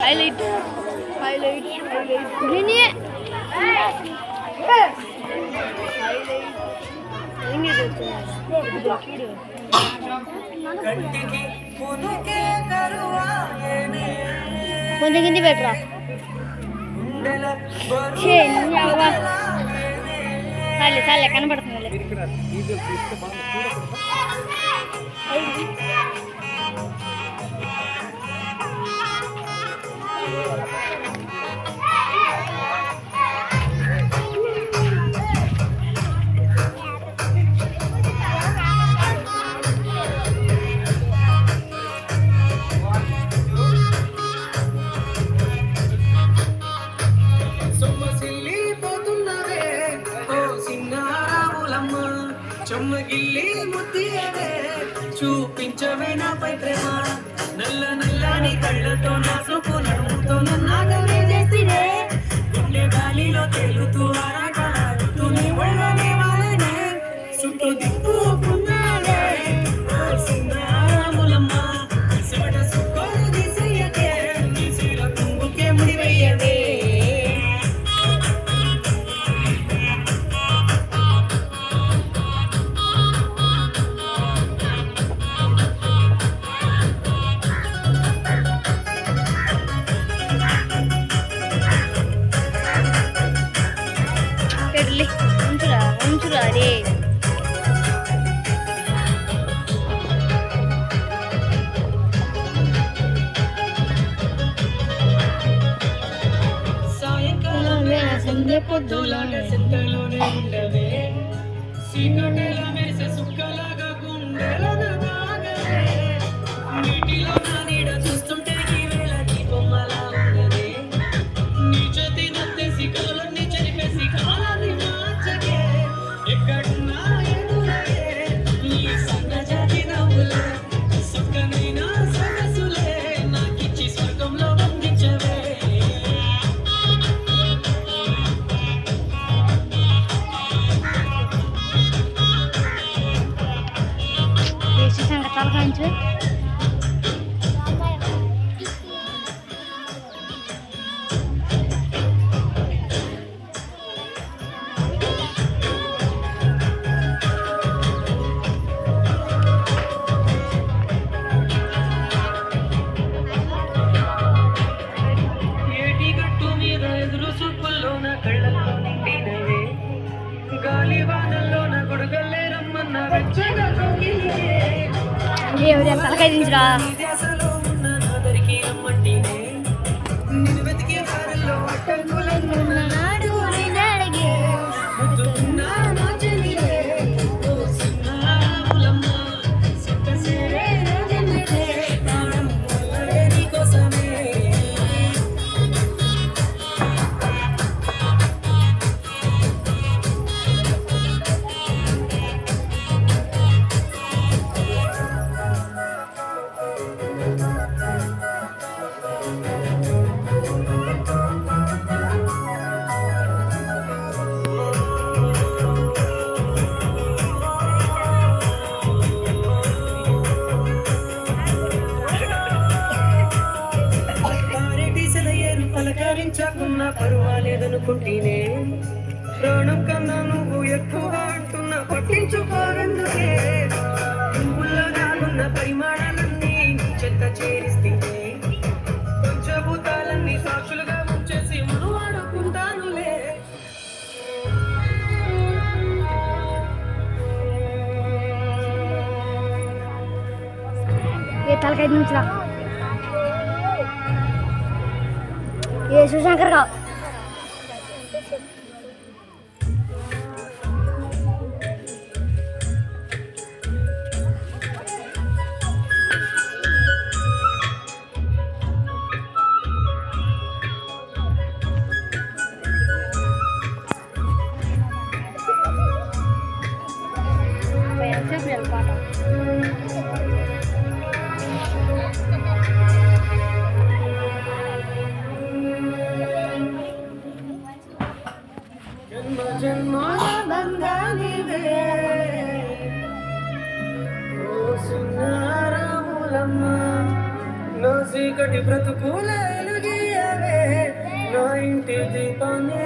highlight highlight highlight greeny కొంచెం కింది పెట్టరా చాలే చాలే కనబడుతుంది చెమ్మగిల్లి ముద్దియవే చూపించవే నాపై ప్రేమ నల్ల నల్లని కళ్ళతో నా చూపు నడుముతో నాగమే చేసినే గుండె గాలిలో తేలుతూ ఆరాటలాడుతూ నీ ఒళ్ళనే వాలనే చుట్టూ దిక్కుకున్నాడే సింగారములమ్మ సొట సుక్కలు తీసేయకే నీ చీర కుంగుకే ముడివేయవే ఉంచురా రే సాయంకాలమే సంధ్య పొద్దులాగా సింతలోనే ఉండవే సీకటెల మెరిసే సుక్కలాగా గుండెలను దాగవే నీటిలో నా నీడ చూస్తుంటే ఈ వేళ దీపమ్మలా ఉన్నదే నీ చేతి నత్తేసి కలలన్నీ చెరిపేసి కాలాన్ని మార్చకే ఎక్కడున్నా ఎదురయ్యే నీ సంగజాతి నవ్వులే సుఖమైన సొగసులే నాకిచ్చి స్వర్గంలో బంధించవే తలకాంచు తలకాయ దించురా పలకరించకున్నా పర్వాలేదనుకుంటేనే ప్రాణం కన్నా నువ్వు ఎక్కువ అంటున్నా పట్టించుకోవెందుకే పువ్వుల్లో నాగున్న పరిమాణాలన్నీ చెత్త చేరిస్తేనే పంచభూతాలన్నీ సాక్షులుగా ఉంచేసి మనం ఆడుకుంటానులే తలకాయ దించురా ये सुशंकर का జీవితాన్ని